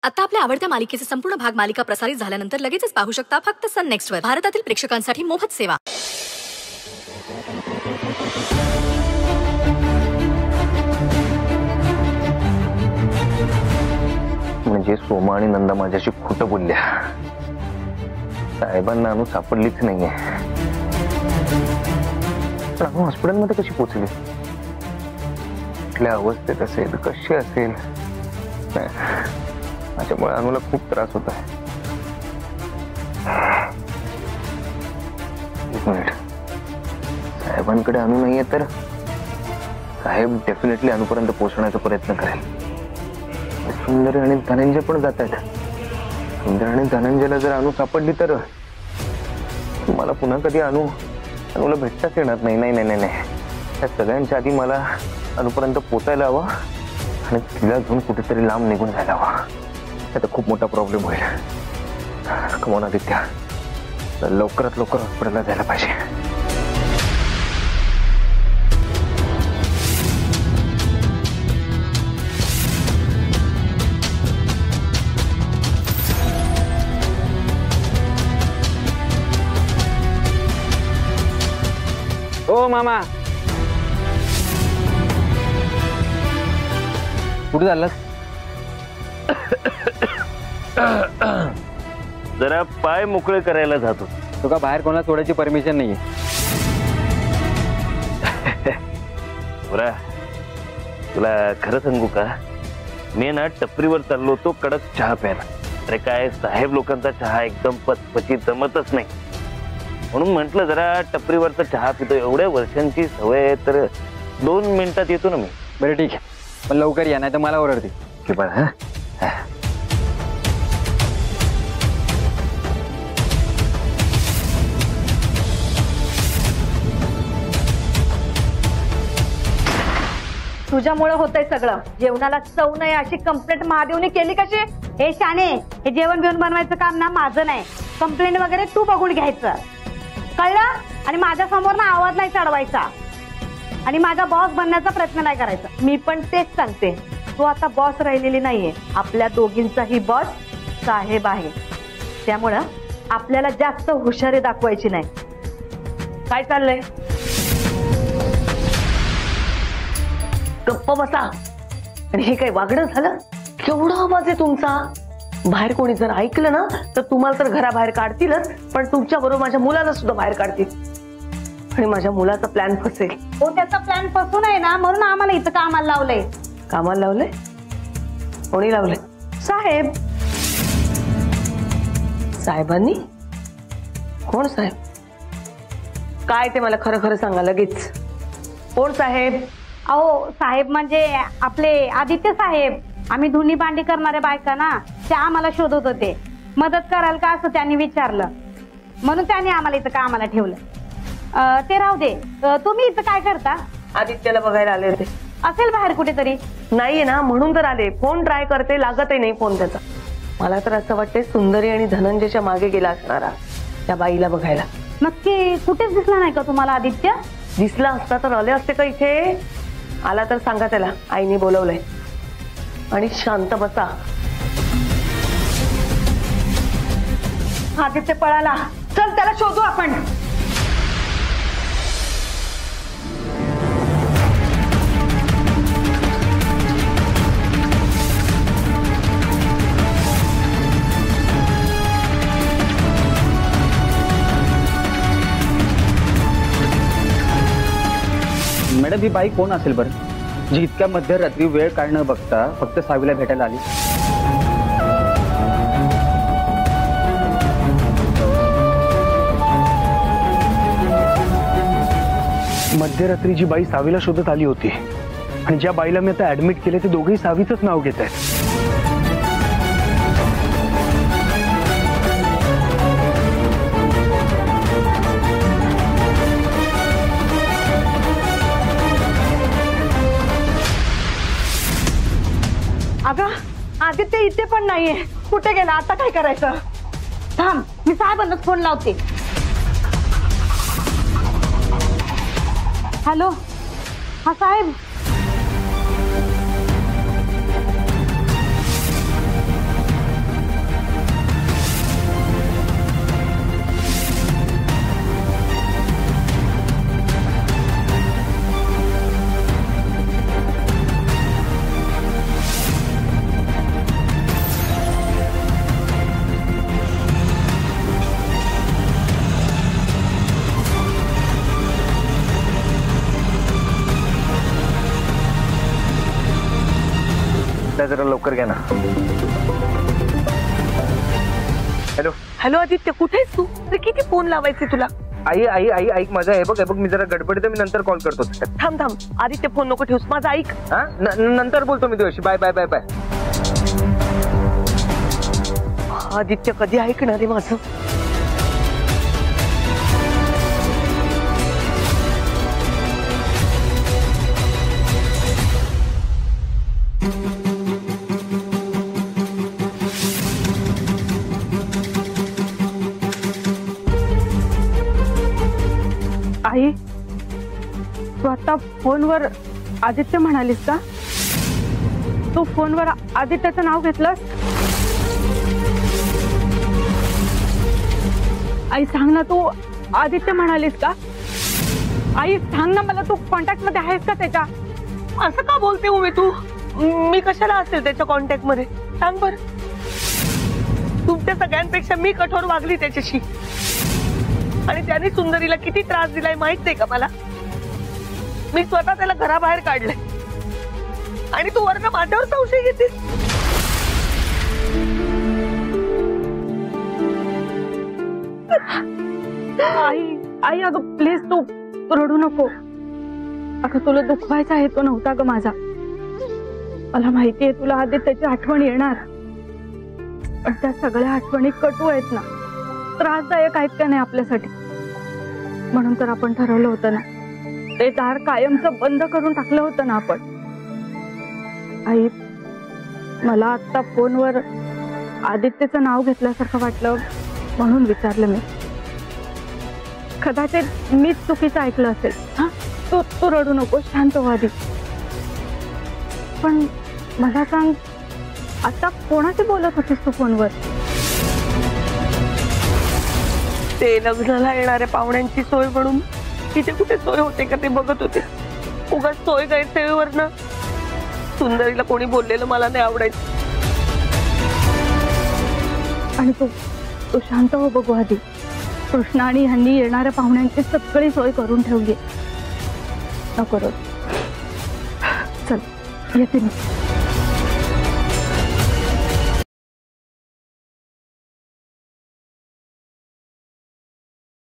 आता आपल्या आवडत्या मालिकेचे संपूर्ण भाग मालिका प्रसारित झाल्यानंतर लगेचच पाहू शकता फक्त सन नेक्स्ट वर. भारतातील प्रेक्षकांसाठी मोफत सेवा. म्हणजे सोमा आणि नंदा माझ्याशी खोटं बोलल्या. साहेबांना अनु सापडलीच नाहीये. पण अनु हॉस्पिटलमध्ये कशी पोहोचली? कुठल्या अवस्थेत असेल, कशी असेल? त्याच्यामुळे अनुला खूप त्रास होत आहे. एक मिनिट, साहेबांकडे अनु नाहीये तर साहेब डेफिनेटली अनुपर्यंत पोहोचण्याचा प्रयत्न करेल. सुंदरी आणि धनंजय पण जात आहेत. सुंदर आणि धनंजयला जर अनु सापडली तर मला पुन्हा कधी अनुला भेटताच येणार नाही. नाही नाही नाही, त्या सगळ्यांच्या आधी मला अनुपर्यंत पोचायला हवं आणि तिला घेऊन कुठेतरी लांब निघून जायला हवं. आता खूप मोठा प्रॉब्लेम होईल. कमोन आदित्य, लवकरात लवकर हॉस्पिटलला जायला पाहिजे. ओ मामा, कुठे चाललास? जरा पाय मोकळे करायला जातो. तुका बाहेर कोणाला सोडायची परमिशन नाहीये. तुला खरं सांगू का, मी ना टपरीवर चाललो होतो कडक चहा प्यायला. अरे काय, साहेब लोकांचा चहा एकदम पचपची जमतच नाही. म्हणून म्हंटल जरा टपरीवरचा चहा पितो. एवढ्या वर्षांची सवय आहे तर 2 मिनिटात येतो ना मी. बरं ठीक आहे, पण लवकर या, नाही तर मला ओरडते. की पण हा तुझ्यामुळे होतंय सगळं. जेवणाला चव नाही अशी कंप्लेंट महादेवने केली कशी? हे शाने, हे जेवण बिवण बनवायचं काम ना माझं नाही. कंप्लेंट वगैरे तू बघून घ्यायचं, कळलं? आणि माझ्या समोर ना आवाज नाही चढवायचा आणि माझा बॉस बनण्याचा प्रयत्न नाही करायचा. मी पण तेच सांगते, तू आता बॉस राहिलेली नाहीये. आपल्या दोघींचाही बॉस साहेब आहे. त्यामुळं आपल्याला जास्त हुशारी दाखवायची नाही. काय चाललंय? गप्प बसा. आणि हे काय वागणं झालं? केवढा आवाज आहे तुमचा. बाहेर कोणी जर ऐकलं ना तर तुम्हाला तर घराबाहेर काढतीलच, पण तुमच्या बरोबर माझ्या मुलाला सुद्धा बाहेर काढतील आणि माझ्या मुलाचा प्लॅन फसेल. हो, त्याचा प्लॅन फसून आहे ना, म्हणून आम्हाला इथं कामाला लावलंय. कामाला लावलंय? कोणी लावलंय? साहेब. साहेबांनी? कोण साहेब? काय ते मला खरं खरं सांगा लगेच. कोण साहेब? अहो, साहेब म्हणजे आपले आदित्य साहेब. आम्ही धुनी भांडी करणारे बायका ना, ते आम्हाला शोधत होते. मदत कराल का असं त्यांनी विचारलं, म्हणून त्यांनी आम्हाला इथं कामाला ठेवलं. ते राहू दे, तुम्ही इथं काय करता? आदित्यला बघायला आले होते. असेल बाहेर कुठेतरी. नाहीये ना, म्हणून तर आले. फोन ट्राय करते, लागतही नाही फोन त्याचा. मला तर असं वाटतंय सुंदरी आणि धनंजयच्या मागे गेला असणारा त्या बाईला बघायला. नक्की कुठेच दिसला नाही का तुम्हाला आदित्य? दिसला असता तर आले असते का इथे? आला तर सांगा त्याला आईने बोलवलंय. आणि शांत बसा. आदित्य पळाला, चल त्याला शोधू आपण. मॅडम, ही बाई कोण असेल बरं, जी इतक्या मध्यरात्री वेळ काढणं बघता फक्त सावीला भेटायला आली? मध्यरात्री जी बाई सावीला शोधत आली होती आणि ज्या बाईला मी आता ऍडमिट केले, ते दोघेही सावीचंच नाव घेत आहेत. अगं, आदित्य इथे पण नाहीये. कुठे गेला? आता काय करायचं? थांब, मी साहेबांनाच फोन लावते. हॅलो, हा साहेब. जरा लवकर घ्या ना. हॅलो हॅलो आदित्य, कुठे आहेस तू? अरे किती फोन लावायचे तुला. आई आई आई ऐक माझा. हे बघ मी जरा गडबडीत, मी नंतर कॉल करतो. थांब आदित्य, फोन नको ठेवूस, माझं ऐक. हा नंतर बोलतो मी तुझ्याशी. Bye bye bye bye. Aditya कधी ऐकणार आहे माझं? आई, तू आता फोनवर आदित्य म्हणालीस का? तू फोनवर आदित्यचं नाव घेतलंस? आई सांग ना, तू आदित्य म्हणालीस का? आई सांग ना मला, तू कॉन्टॅक्ट मध्ये आहेस का त्याच्या? असं का बोलते उमे तू? मी कशाला असेल त्याच्या कॉन्टॅक्ट मध्ये? सांग बर. तुमच्या सगळ्यांपेक्षा मी कठोर वागली त्याच्याशी, आणि त्याने सुंदरीला किती त्रास दिलाय माहित नाही का मला? मी स्वतः त्याला घराबाहेर काढलंय, आणि तू वरनं माझ्यावर संशय घेतेस. आई अगं प्लीज तू रडू नको. अगं तुला दुखवायचा हेतू नव्हता ग माझा. मला माहितीये तुला आदित्यची आठवण येणार, पण त्या सगळ्या आठवणी कटू आहेत ना, त्रासदायक आहेत का नाही आपल्यासाठी. म्हणून तर आपण ठरवलं होतं ना, ते दार कायमचं बंद करून टाकलं होतं ना आपण. आई, मला आता फोनवर आदित्यचं नाव घेतल्यासारखं वाटलं म्हणून विचारलं मी. कदाचित मीच चुकीचं ऐकलं असेल. हा तू रडू नको, शांत व्हा आधी. पण मला सांग, आता कोणाशी बोलत होतीस तू फोनवर? ते लग्नाला येणाऱ्या पाहुण्यांची सोय म्हणून तिथे कुठे सोय होते का ते बघत होते. उगाच सोय गैरसोयीवर ना सुंदरीला कोणी बोललेलं मला नाही आवडायचं. आणि तू शांत हो बघू आधी. कृष्णा आणि ह्यांनी येणाऱ्या पाहुण्यांची सगळी सोय करून ठेवली. नको रडू. चल येते मी.